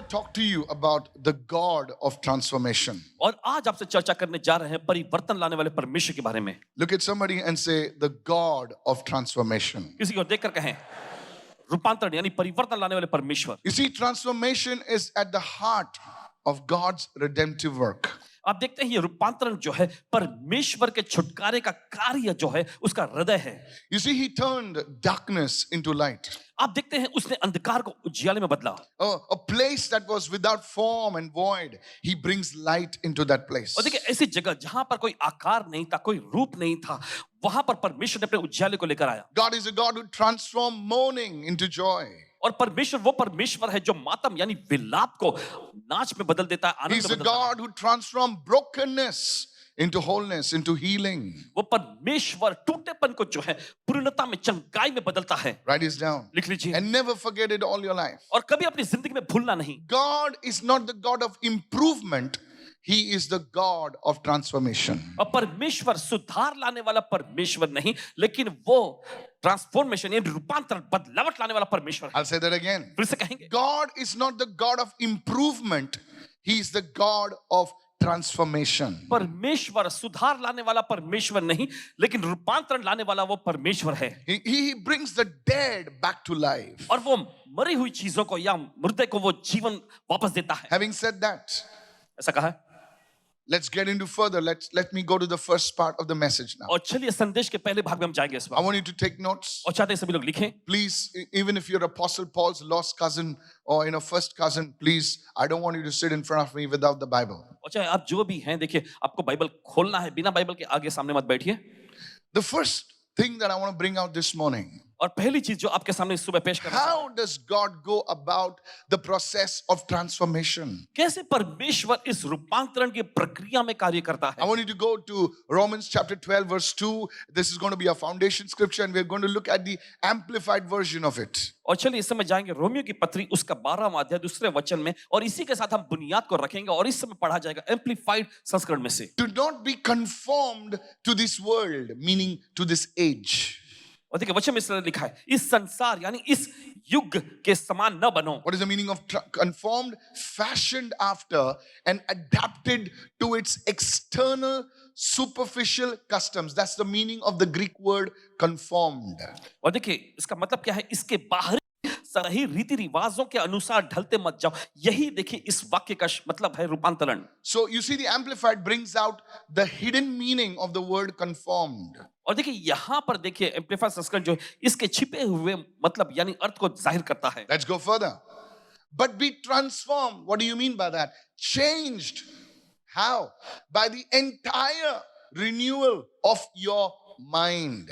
to talk to you about the God of transformation. और आज आपसे चर्चा करने जा रहे हैं परिवर्तन लाने वाले परमेश्वर के बारे में. Look at somebody and say, the God of transformation. किसी को देखकर कहें रूपांतरण यानी परिवर्तन लाने वाले परमेश्वर. You see, transformation is at the heart of God's redemptive work. आप देखते हैं ये रूपांतरण जो है परमेश्वर के छुटकारे का कार्य जो है उसका हृदय है. You see, he turned darkness into light. आप देखते हैं उसने अंधकार को उजियाले में बदला. A place that was without form and void, he brings light into that place. और देखिए ऐसी जगह जहां पर कोई आकार नहीं था, कोई रूप नहीं था, वहां पर परमेश्वर ने अपने उजियाले को लेकर आया. God is a God who transforms mourning into joy. और परमेश्वर वो परमेश्वर है जो मातम यानी विलाप को नाच में बदल देता है, आनंद He's में a बदल देता है. God who transforms brokenness into wholeness, into healing. वो परमेश्वर टूटेपन को जो है पूर्णता में चंगाई में बदलता है. Write this down. लिख लीजिए And never forget it all your life. और कभी अपनी जिंदगी में भूलना नहीं. God is not the God of improvement. He is the God of transformation. और परमेश्वर सुधार लाने वाला परमेश्वर नहीं, लेकिन वो ट्रांसफॉर्मेशन यानी रूपांतरण बदलावट लाने वाला परमेश्वर है. I'll say that again. फिर से कहेंगे God is not the God of improvement. He is the God of transformation. परमेश्वर सुधार लाने वाला परमेश्वर नहीं, लेकिन रूपांतरण लाने वाला वो परमेश्वर है. He brings the dead back to life. और वो मरी हुई चीजों को या मुर्दे को वो जीवन वापस देता है. Having said that, ऐसा कहा है. let's get into further. Let me go to the first part of the message now. और चलिए संदेश के पहले भाग में हम जाएंगे इस I bar. want you to take notes. और चाहते हैं सभी लोग लिखें. Please, even if you're Apostle Paul's lost cousin or first cousin, please, I don't want you to sit in front of me without the Bible. और चाहे आप जो भी हैं, देखिए आपको बाइबल खोलना है, बिना बाइबल के आगे सामने मत बैठिए. The first thing that I want to bring out this morning, और पहली चीज जो आपके सामने इस सुबह पेश करना है, how does God go about the process of transformation? कैसे परमेश्वर इस रूपांतरण की प्रक्रिया में कार्य करता I है. want you to go to Romans chapter 12 verse 2. This is going to be a foundation scripture and we're going to look at the amplified version of it. और चलिए इस समय जाएंगे रोमियो की पत्री उसका 12वां अध्याय दूसरे वचन में, और इसी के साथ हम बुनियाद को रखेंगे और इस समय पढ़ा जाएगा एम्प्लीफाइड संस्करण में से. To not be conformed to this world, meaning to this age. और देखिए वचन में इस तरह लिखा है, इस संसार यानी इस युग के समान न बनो. What is the meaning of conformed? Fashioned after and adapted to its external superficial customs. That's the meaning of the Greek word conformed. और देखिए इसका मतलब क्या है, इसके बाहरी सही रीति रिवाजों के अनुसार ढलते मत जाओ. यही देखिए इस वाक्य का मतलब है रूपांतरण. So you see, the Amplified brings out the hidden meaning of the word conformed. और देखिए यहां पर देखिए एम्प्लीफाइड संस्करण जो है इसके छिपे हुए मतलब यानी अर्थ को जाहिर करता है. Let's go further. But be transformed. What do you mean by that? Changed. How? By the entire renewal of your mind.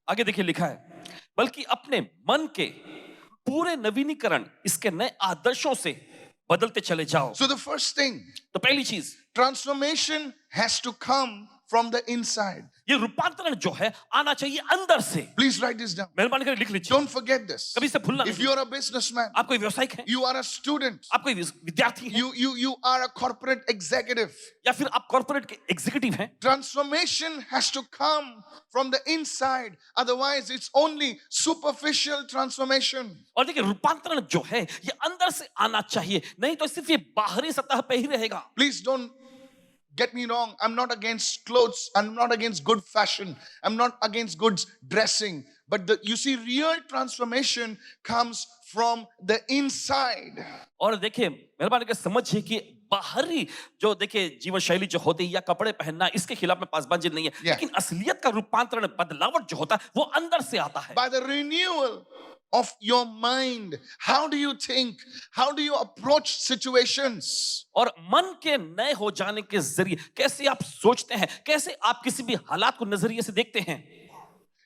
आगे देखिए लिखा है, बल्कि अपने मन के पूरे नवीनीकरण इसके नए आदर्शों से बदलते चले जाओ. So the first thing, तो पहली चीज, transformation has to come from the inside. ये रूपांतरण जो है आना चाहिए अंदर से. Please write this down. मेहरबानी करके लिख लीजिए, Don't forget this. कभी से भूलना If नहीं. you are a businessman, आप कोई व्यवसायिक हैं, you are a student, आप कोई विद्यार्थी हैं, you are a corporate executive. या फिर आप कॉर्पोरेट के एग्जीक्यूटिव हैं, Transformation has to come from the inside. Otherwise, it's only superficial transformation. और देखिए रूपांतरण जो है ये अंदर से आना चाहिए, नहीं तो सिर्फ ये बाहरी सतह पे ही रहेगा. Please don't get me wrong. I'm not against clothes. I'm not against good fashion. I'm not against good dressing. But you see, real transformation comes from the inside. और देखिए मेहरबानी करके समझिए कि बाहरी जो देखिए जीवन शैली जो होती है या कपड़े पहनना, इसके खिलाफ में पासबाजी नहीं है. लेकिन असलियत का रूपांतरण बदलावट जो होता है वो अंदर से आता है. By the renewal of your mind. How do you think? How do you approach situations? और मन के नए हो जाने के जरिए कैसे आप सोचते हैं, कैसे आप किसी भी हालात को नजरिए से देखते हैं.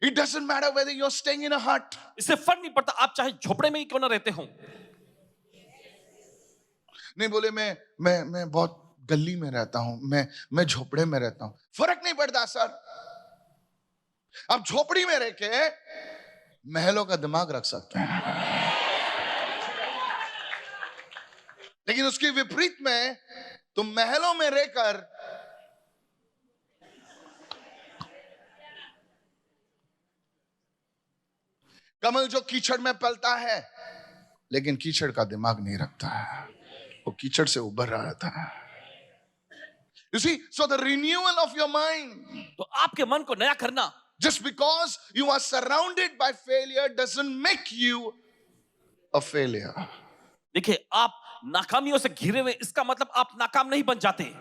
It doesn't matter whether you're staying in a hut. इससे फर्क नहीं पड़ता आप चाहे झोपड़े में ही क्यों ना रहते हो. नहीं बोले मैं बहुत गली में रहता हूं, मैं झोपड़े में रहता हूं. फर्क नहीं पड़ता सर. आप झोपड़ी में रह के महलों का दिमाग रख सकते हैं, लेकिन उसके विपरीत में तुम महलों में रहकर कमल जो कीचड़ में पलता है लेकिन कीचड़ का दिमाग नहीं रखता है. वो कीचड़ से उभर रहा था. You see, so the renewal of your mind, तो आपके मन को नया करना, just because you are surrounded by failure doesn't make you a failure. देखिए आप नाकामियों से घिरे हुए, इसका मतलब आप नाकाम नहीं बन जाते.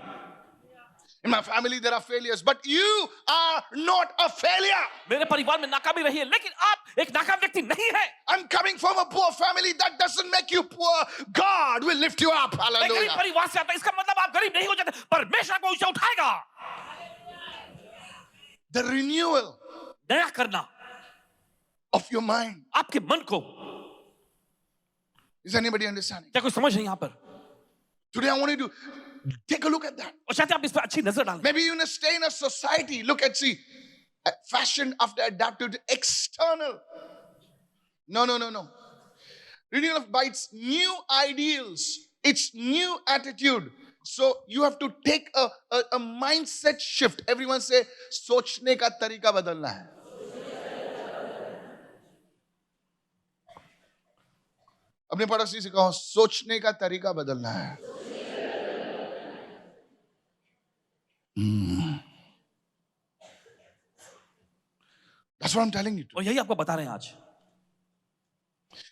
In my family there are failures, but you are not a failure. मेरे परिवार में नाकामी रही है, लेकिन आप एक नाकाम व्यक्ति नहीं है. I'm coming from a poor family. That doesn't make you poor. God will lift you up. मैं गरीब Hallelujah. परिवार से आता, इसका मतलब आप गरीब नहीं हो जाते, परमेश्वर को ऊंचा उठाएगा. The renewal नया करना of your mind. आपके मन को. Is anybody understanding? क्या कोई समझ नहीं यहाँ पर? Today I want you to take a look at that. और चाहते हैं आप इस पर अच्छी नजर डालें. Maybe you stay in a society. Look at, see, fashioned after adapted to external. No. Renewal by its new ideals, its new attitude. So you have to take a mindset shift. Everyone say, सोचने का तरीका बदलना है. अपने पड़ोसी से कहो, सोचने का तरीका बदलना है. That's what I'm telling you. और यही आपको बता रहे हैं आज.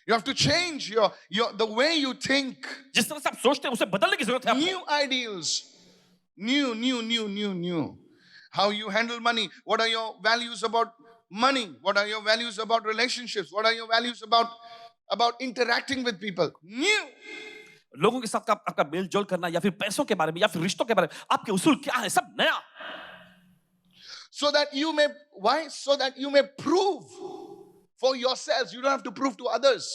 You have to change the way you think. जिस तरह से आप सोचते हैं उसे बदलने की जरूरत है आपको. New ideals. New. How you handle money. What are your values about money? What are your values about relationships? What are your values about interacting with people? New. लोगों के साथ आपका मेल जोल करना, या फिर पैसों के बारे में, या फिर रिश्तों के बारे में, आपके उसूल क्या है, सब नया. So that you may prove for yourselves. You don't have to prove to others.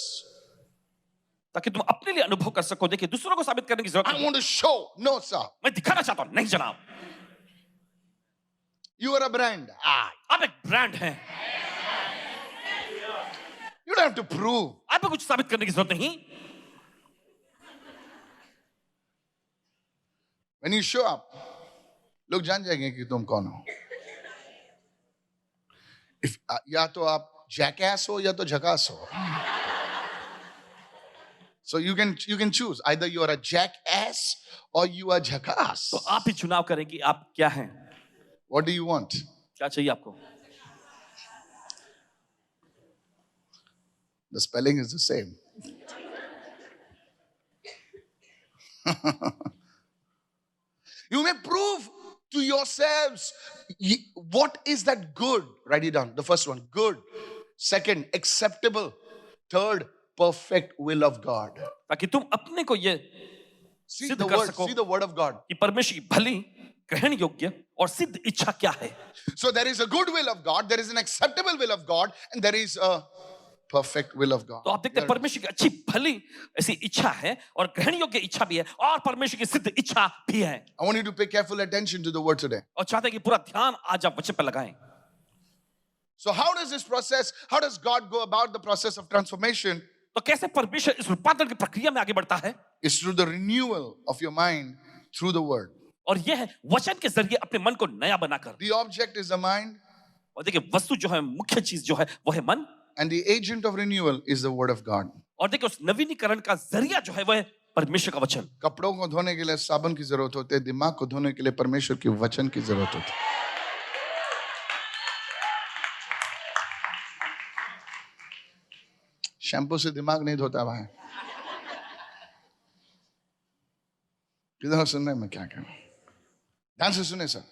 ताकि तुम अपने लिए अनुभव कर सको. देखिए दूसरों को साबित करने की जरूरत I नहीं. want to show. No, sir. मैं दिखाना चाहता हूं. नहीं जनाब, You are a brand. आप एक ब्रांड हैं. You don't have to prove. आपको कुछ साबित करने की जरूरत नहीं. When you show up, लोग जान जाएंगे कि तुम कौन हो. या तो आप jackass हो या तो झकास हो. So you can choose. Either you are a jackass or you are झकास. तो आप ही चुनाव करें कि आप क्या हैं. What do you want? क्या चाहिए आपको. The spelling is the same. You may prove to yourselves what is that good. Write it down. The first one, good. Second, acceptable. Third, perfect will of God. ताकि तुम अपने को ये See सिद्ध the कर word. सको See the word of God. कि परमेश्वर की भली, ग्रहण योग्य और सिद्ध इच्छा क्या है. So there is a good will of God, there is an acceptable will of God, and there is a perfect will of God. तो आप देखते हैं परमेश्वर की अच्छी भली ऐसी इच्छा है, और ग्रहण योग्य इच्छा भी है, और परमेश्वर की सिद्ध इच्छा भी है. I want you to pay careful attention to the word today. और चाहते हैं कि पूरा ध्यान आज आप वचन पर लगाएं. So how does God go about the process of transformation? तो कैसे परमेश्वर इस रूपांतरण की प्रक्रिया में आगे बढ़ता है. It's through the renewal of your mind through the word. और यह है वचन के जरिए अपने मन को नया बनाकर. The object is the mind, और देखिए वस्तु जो है, मुख्य चीज जो है वो है मन. and the agent of renewal is the word of God. और देखिए उस नवीनीकरण का जरिया जो है वह है परमेश्वर का वचन. कपड़ों को धोने के लिए साबुन की जरूरत होती है, दिमाग को धोने के लिए परमेश्वर के वचन की जरूरत होती है. शैम्पू से दिमाग नहीं धोता भाई. किधर सुन रहे हैं मैं क्या कह रहा हूं? ध्यान से सुने सर.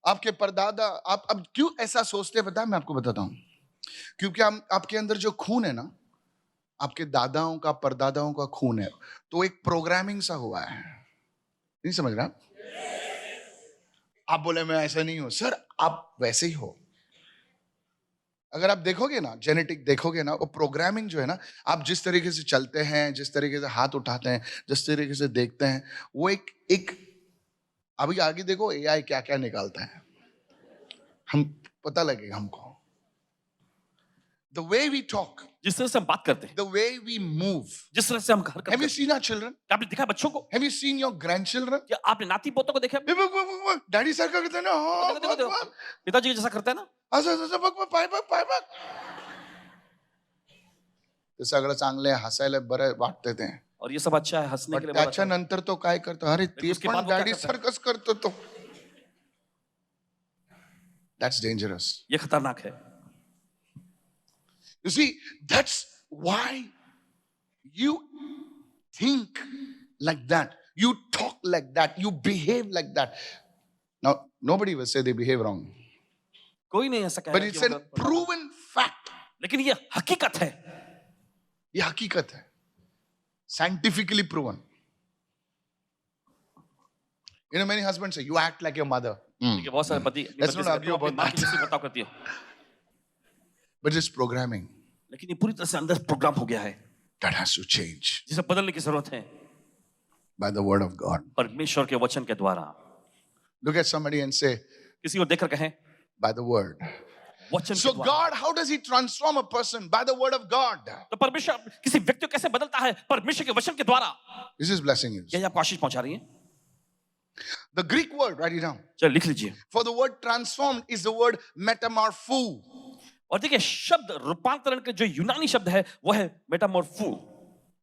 आपके परदादा, आप अब क्यों ऐसा सोचते हैं पता है? मैं आपको बताता हूं. क्योंकि आपके अंदर जो खून है ना, आपके दादाओं का, परदादाओं का खून है, तो एक प्रोग्रामिंग सा हुआ है. नहीं समझ रहे आप बोले मैं ऐसा नहीं हूं. सर आप वैसे ही हो. अगर आप देखोगे ना, जेनेटिक देखोगे ना, वो प्रोग्रामिंग जो है ना, आप जिस तरीके से चलते हैं, जिस तरीके से हाथ उठाते हैं, जिस तरीके से देखते हैं, वो एक अभी आगे देखो एआई क्या क्या निकालता है. हम पता लगेगा हमको. The way we talk, जिस तरह से हम बात करते हैं, the way we move. जिस तरह से हम घर करते Have you हैं. seen our children? क्या आपने देखा है बच्चों को? Have you seen your grandchildren? क्या आपने नाती पोतों को देखा है? डैडी सर का कहते हैं ना, हाँ, देखो, देखो, देखो. पिताजी के जैसा करते हैं ना. ते सगळं चांगले हसायला बरं वाटते ते. और ये सब अच्छा है, हंसने के पण लिए बहुत अच्छा है। त्याच्यानंतर तो काय करतो, अरे ते उसके पण बाद वो क्या डॅडी करता है? सारखंच करतो तो. That's dangerous. ये खतरनाक है. You see, that's why you think like that, you talk like that, you behave like that. Now, nobody will say they behave wrong, कोई नहीं ऐसा but कहेगा it's कि a वो गलत- proven fact. लेकिन ये हकीकत है. ये हकीकत है, scientifically proven. You know, many husbands say, you act like your mother. देखिए, बहुत सारे पति अपनी Let's पत्नी not से कहते argue हो, अपनी about माँ की that. जैसी बर्ताव करती हो. But it's programming लेकिन ये पूरी तरह से अंदर प्रोग्राम हो गया है, that has to change जिसे बदलने की जरूरत है by the word of God. परमेश्वर के वचन के द्वारा. Look at somebody and say, किसी को देखकर कहें by the word. वचन So के द्वारा. God, how does he transform a person? By the word of God. तो परमेश्वर किसी व्यक्ति को कैसे बदलता है? परमेश्वर के वचन के द्वारा. This is blessing you. क्या ये आपको आशीष पहुंचा रही है? The Greek word, write it down. चलो लिख लीजिए. For the word transformed is the word metamorpho. और देखिए, शब्द रूपांतरण के जो यूनानी शब्द है वो है मेटामॉर्फो.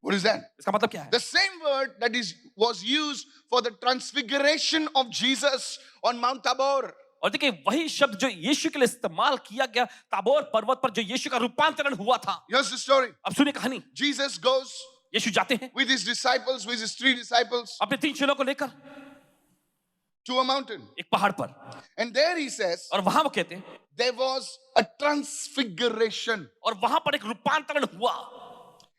What is that? इसका मतलब क्या है? The same word that was used for the transfiguration of Jesus on Mount Tabor. और देखिए, वही शब्द जो यीशु के लिए इस्तेमाल किया गया ताबोर पर्वत पर जो यीशु का रूपांतरण हुआ था. Here's the story. अब सुनिए कहानी. Jesus goes यीशु जाते हैं with his disciples, with his 3 disciples, अपने 3 चेलों को लेकर to a mountain. एक पहाड़ पर, And there he says, और वहां वो कहते हैं, there was a transfiguration. और वहां पर एक रूपांतरण हुआ.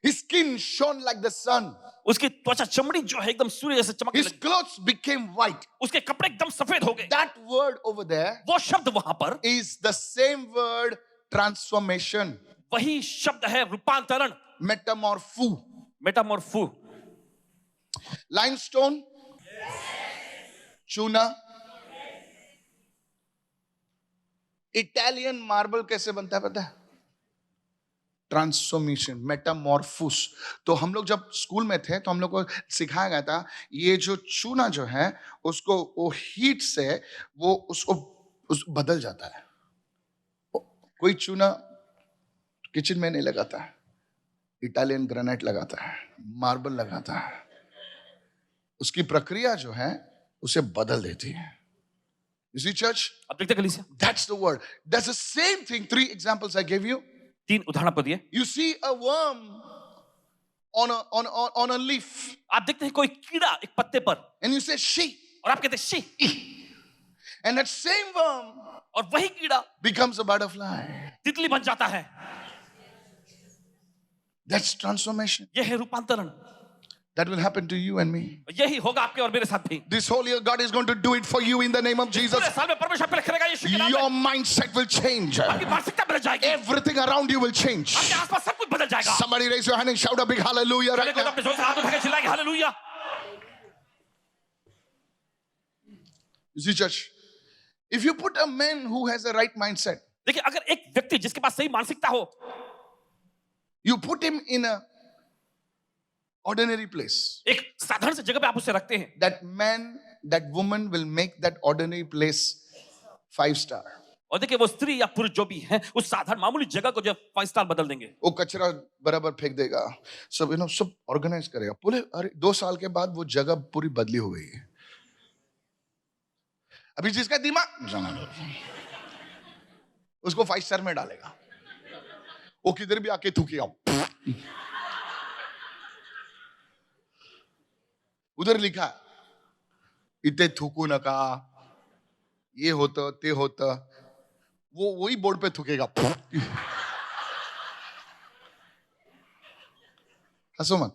His skin shone like the sun. उसकी त्वचा चमड़ी जो है एकदम सूर्य जैसे चमकने His लगी. clothes became white. उसके कपड़े एकदम सफेद हो गए. That word over there वो शब्द वहां पर is the same word transformation, वही शब्द है रूपांतरण, metamorpho. मेटामॉर्फो. Limestone, चूना. Italian marble कैसे बनता है पता है? Transformation, metamorphose. तो हम लोग जब स्कूल में थे तो हम लोग को सिखाया गया था ये जो चूना जो है उसको वो हीट से वो उस बदल जाता है. कोई चूना किचन में नहीं लगाता है, इटालियन ग्रेनाइट लगाता है, मार्बल लगाता है. उसकी प्रक्रिया जो है उसे बदल देती है. You see, church? अब देखते कलीसिया, That's the word. That's the same thing. 3 examples I gave you. 3 उदाहरण आपको दिए. You see a worm on a leaf, आप देखते हैं कोई कीड़ा एक पत्ते पर, and you say she, और आप कहते हैं she, and that same worm और वही कीड़ा becomes a butterfly. तितली बन जाता है. That's transformation. यह है रूपांतरण. That will happen to you and me. यही होगा आपके और मेरे साथ भी. This whole year, God is going to do it for you in the name of Jesus. पूरे साल में परमेश्वर आपके लिए करेगा यीशु के नाम Your में. mindset will change. आपकी मानसिकता बदल जाएगी. Everything around you will change. आपके आसपास सब कुछ बदल जाएगा. Somebody raise your hand and shout a big hallelujah चलिए right कोई now. अपने जोर से हाथ उठा के चिल्लाएंगे hallelujah. You see, church, if you put a man who has a right mindset, देखिए, अगर एक व्यक्ति जिसके पास सही मानसिकता हो, you put him in a ordinary place, एक साधारण सी जगह पे आप उसे रखते हैं, that man, that woman will make that ordinary place 5-star. और देखिए वो स्त्री या पुरुष जो भी है उस साधारण मामूली जगह को जो 5 स्टार बदल देंगे. वो कचरा बराबर फेंक देगा, सब सब ऑर्गेनाइज करेगा. पूरे 2 साल के बाद वो जगह पूरी बदली हो गई है. अभी जिसका दिमाग उसको 5 स्टार में डालेगा, वो किधर भी आके थूकेगा. उधर लिखा इथे थूकू नका, ये होतं ते होतं, वो वही बोर्ड पे थूकेगा. हसो मत.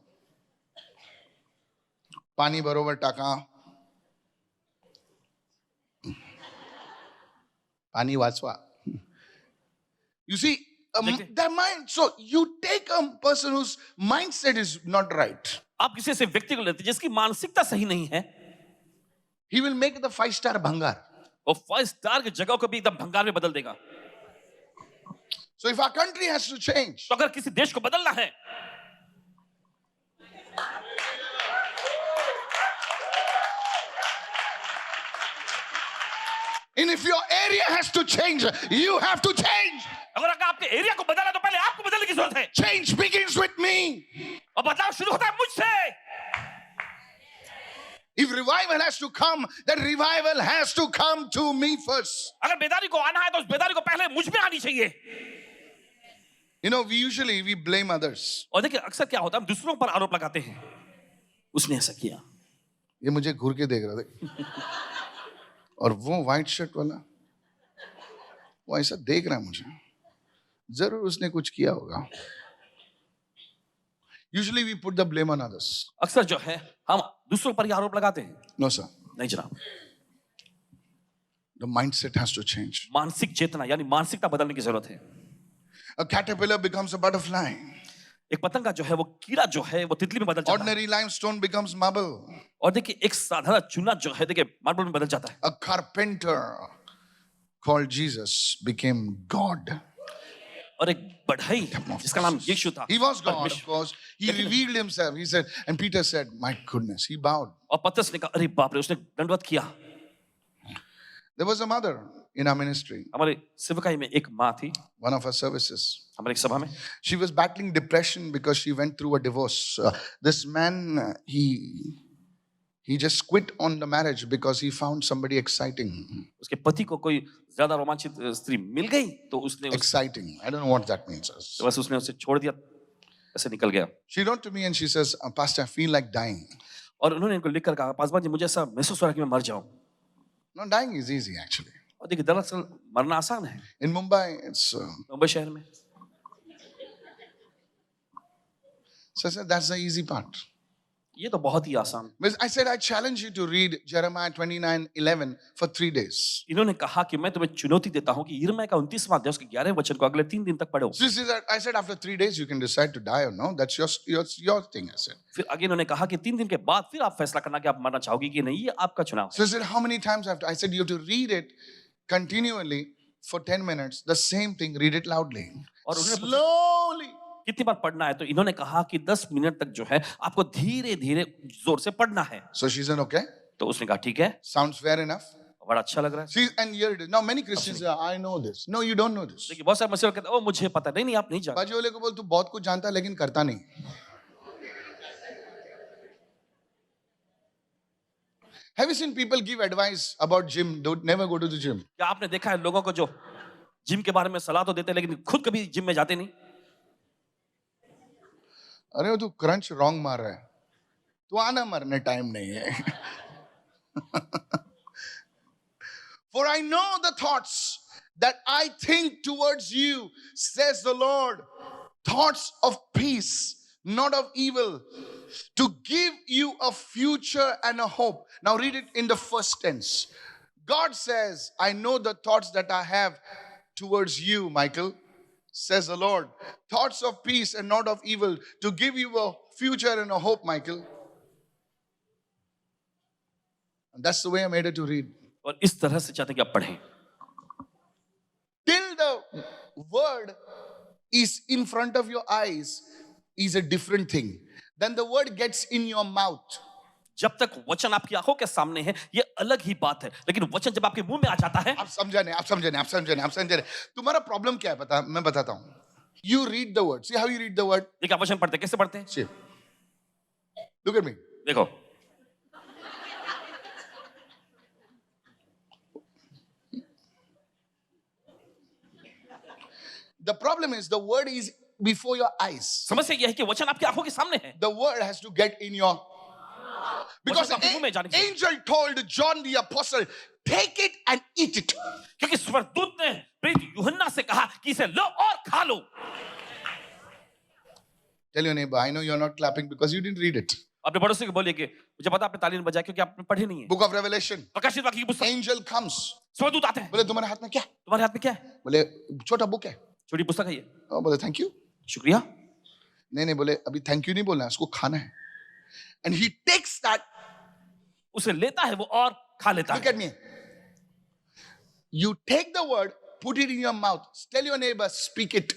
पाणी बरोबर टाका, पाणी वाचवा. You see, their mind. So you take a person whose mindset is not right. आप किसी ऐसे व्यक्ति को लेते हैं जिसकी मानसिकता सही नहीं है, He will make the 5-star bhangar. वो 5 स्टार की जगह को भी एकदम भंगार में बदल देगा. So if our country has to change, तो अगर किसी देश को बदलना है, and if your area has to change, you have to change. अगर आपके एरिया को बदलना है तो पहले आपको बदलने की जरूरत है. Change begins with me. और बदलाव शुरू होता है मुझसे। If revival has to come, then revival has to come to me first. अगर बेदारी को आना है तो उस बेदारी को पहले मुझ में आनी चाहिए। You know, we blame others. और देखिए अक्सर क्या होता है, हम दूसरों पर आरोप लगाते हैं, उसने ऐसा किया, ये मुझे घूर के देख रहा था और वो व्हाइट शर्ट वाला वो ऐसा देख रहा है मुझे, जरूर उसने कुछ किया होगा। Usually we put the blame on others. अक्सर जो है हम दूसरों पर ही आरोप लगाते हैं। No sir. नहीं जनाब, The mindset has to change. मानसिक चेतना यानी मानसिकता बदलने की जरूरत है। A caterpillar becomes a butterfly. एक पतंगा जो है वो कीड़ा जो है वो तितली में बदल जाता है। Ordinary limestone becomes marble. और देखिए एक साधारण चूना जो है देखिए मार्बल में बदल जाता है। A carpenter called Jesus became God. और एक बढ़ई जिसका नाम यीशु था, He was God, of course. He revealed himself. He said, and Peter said, "My goodness." He bowed. और पतरस ने कहा अरे बाप रे, उसने दंडवत किया। There was a mother in our ministry, हमारे सेवकाई में एक माँ थी, one of our services. हमारे एक सभा में। She was battling depression because she went through a divorce. This man, he just quit on the marriage because he found somebody exciting. उसके पति को कोई ज्यादा रोमांचित स्त्री मिल गई तो उसने Exciting. I don't know what that means. तो बस उसने उसे छोड़ दिया, ऐसे निकल गया। She wrote to me and she says, "Pastor, I feel like dying." और उन्होंने इनको लिखकर कहा, पासवान जी मुझे ऐसा महसूस हो रहा है कि मैं मर जाऊं। No, dying is easy actually. और देखिए दरअसल मरना आसान है। In Mumbai, it's मुंबई शहर में so I said that's the easy part. ये तो बहुत ही आसान। But I said I challenge you to read Jeremiah 29:11 for 3 days. इन्होंने कहा कि मैं तुम्हें चुनौती देता हूं कि यिर्मयाह का 29वां अध्याय उसके 11वें वचन को अगले 3 दिन तक पढ़ो। So she said, I said after 3 days you can decide to die or no. That's your thing. I said. फिर आगे इन्होंने कहा कि 3 दिन के बाद फिर आप फैसला करना कि आप मरना चाहोगे कि नहीं, ये आपका चुनाव है। So I said, how many times after? I said you have to read it continually for 10 minutes. The same thing. Read it loudly. और उन्होंने Slowly. कितनी बार पढ़ना है, तो इन्होंने कहा कि 10 मिनट तक जो है आपको धीरे धीरे जोर से पढ़ना है। So she said, okay. तो उसने कहा ठीक है, Sounds fair enough. बड़ा अच्छा लग रहा है। See, and here it is. Now many Christians say, I know this. No, you don't know this. देखिए बहुत सारे मसीह कहते हैं ओ मुझे पता नहीं, नहीं आप नहीं जानते। बाजू वाले को बोल तू बहुत कुछ जानता है लेकिन करता नहीं। Have you seen people give advice about gym? Don't never go to the gym. क्या आपने देखा है लोगों को जो जिम के बारे में सलाह तो देते हैं लेकिन खुद कभी जिम में जाते नहीं? अरे वो तू क्रंच रॉन्ग मार रहा है, तू आना, मरने टाइम नहीं है। For I know the thoughts that I think towards you, says the Lord, thoughts of peace, not of evil, to give you a future and a hope. Now read it in the first tense. God says, I know the thoughts that I have towards you, Michael, says the Lord. Thoughts of peace and not of evil, to give you a future and a hope, Michael. And that's the way I made it to read. और इस तरह से चाहते हैं कि आप पढ़ें। Till the word is in front of your eyes is a different thing. Then the word gets in your mouth. जब तक वचन आपकी आंखों के सामने है ये अलग ही बात है, लेकिन वचन जब आपके मुंह में आ जाता है। आप समझे नहीं। तुम्हारा प्रॉब्लम क्या है पता, मैं बताता हूं। You read the word. See how you read the word? देखिए आप वचन पढ़ते हैं, कैसे पढ़ते हैं? See. Look at me. देखो The problem is the word is before your eyes. समस्या यह है कि वचन आपकी आंखों के सामने है। The word has to get in your, because the angel told John the apostle, take it and eat it. क्योंकि स्वर्गदूत ने प्रेरित यूहन्ना से कहा कि इसे लो और खा लो। Tell your neighbor, I know you're not clapping because you didn't read it. अपने पड़ोसी को बोलिए कि मुझे पता आपने ताली नहीं बजाई क्योंकि आपने पढ़ी नहीं है। Book of Revelation. प्रकाशित वाक्य की पुस्तक। Angel comes. स्वर्गदूत आते हैं। बोले तुम्हारे हाथ में क्या? तुम्हारे हाथ में क्या है? बोले छोटा बुक है। छोटी पुस्तक है ये। बोले थैंक यू। शुक्रिया। नहीं बोले अभी थैंक यू नहीं बोलना है, उसको खाना है। And he takes that. उसे लेता है वो और खा लेता है। Look at me. You take the word, put it in your mouth. Tell your neighbor, speak it.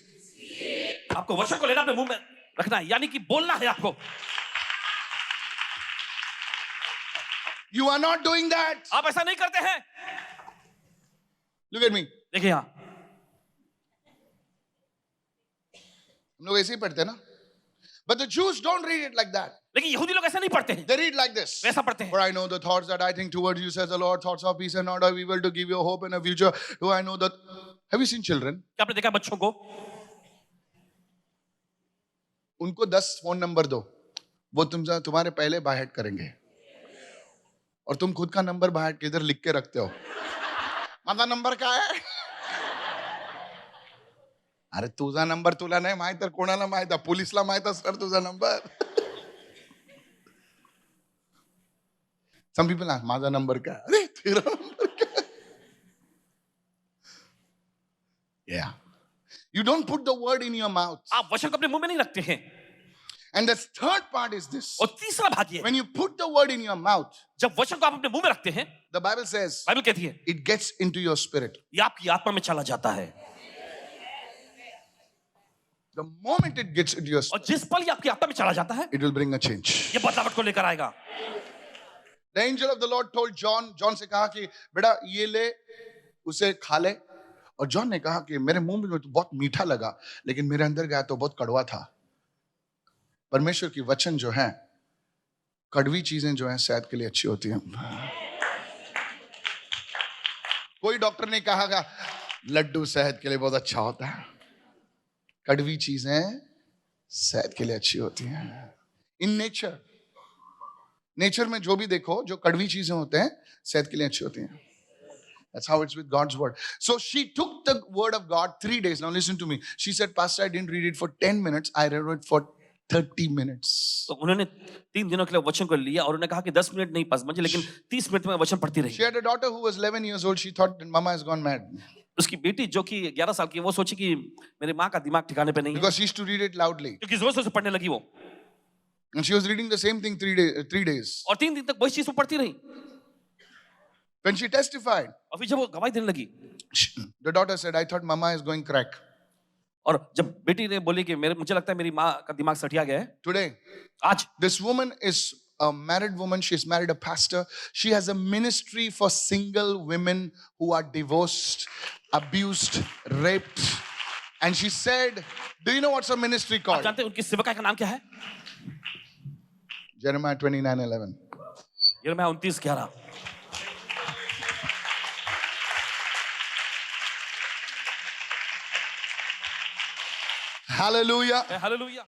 आपको वचन को लेना अपने मुंह में रखना है, यानी कि बोलना है आपको। You are not doing that. आप ऐसा नहीं करते हैं। Look at me. देखिए यहाँ हम लोग ऐसे ही पढ़ते हैं ना, But the Jews don't read it like that. लेकिन यहूदी लोग ऐसा नहीं पढ़ते हैं, They read like this. वैसा पढ़ते हैं. For I know the thoughts that I think towards you, says the Lord, thoughts of peace and not of evil, to give you a hope and a future. Do I know that? Have you seen children? क्या आपने देखा बच्चों को? उनको 10 phone number दो, वो तुम्हारे पहले बाय हेड करेंगे, और तुम खुद का नंबर बाय हेड किधर लिख के रखते हो? माझा नंबर काय आहे? अरे तुझा नंबर तुला नाही माहित तर कोणाला माहित आहे? पोलिसला माहित असणार तुझा नंबर. Some people ask, माझा नंबर काय? अरे तेरा नंबर काय? Yeah. You don't put the word in your mouth. आप वचन को अपने मुंह में नहीं रखते हैं. And the third part is this. और तीसरा भाग ये, When you put the word in your mouth, जब वचन को आप अपने मुंह में रखते हैं, the Bible says, बाइबल कहती है, it gets into your spirit. ये आपकी आत्मा में चला जाता है. The moment it gets into your spirit, और जिस पल ये आपकी आत्मा में चला जाता है, it will bring a change. ये बदलाव को लेकर आएगा. The angel of the Lord told John, John से कहा कि बेटा ये ले, उसे खा ले. और जॉन ने कहा कि मेरे मुंह में तो बहुत मीठा लगा, लेकिन मेरे अंदर गया तो बहुत कड़वा था. परमेश्वर की वचन जो है, कड़वी चीजें जो हैं सेहत के लिए अच्छी होती हैं. कोई डॉक्टर ने कहा लड्डू सेहत के लिए बहुत अच्छा होता है. कड़वी चीजें सेहत के लिए अच्छी होती हैं. इन नेचर में जो भी देखो, जो कड़वी चीजें होते हैं सेहत के लिए अच्छी होती हैं. That's how it's with God's word. So she took the word of God 3 days. Now listen to me. She said, Pastor, I didn't read it for 10 minutes. I read it for 30 minutes. तो उन्होंने 3 दिनों के लिए वचन को लिया और उन्होंने कहा कि 10 मिनट नहीं पास बचे, लेकिन 30 मिनट में वचन पढ़ती रही. She had a daughter who was 11 years old. She thought that Mama has gone mad. उसकी बेटी जो कि 11 साल की, वो सोची कि मेरी माँ का दिमाग ठिकाने पे नहीं है, Because she used to read it loudly. क्योंकि जोर से पढ़ने लगी वो. And she was reading the same thing 3 days. और 3 दिन तक वही चीज वो पढ़ती रही. When she testified, और फिर जब वो गवाही देने लगी, the daughter said, I thought Mama is going crack. और जब बेटी ने बोली कि मुझे लगता है मेरी माँ का दिमाग सटिया गया है. Today, आज this woman is a married woman. She's married a pastor. She has a ministry for single women who are divorced, abused, raped. And she said, do you know what's her ministry आप called? जानते हैं उनकी सेवकाई का नाम क्या है? Jeremiah 29:11. यिर्मयाह 29:11. Hallelujah. हालेलुया.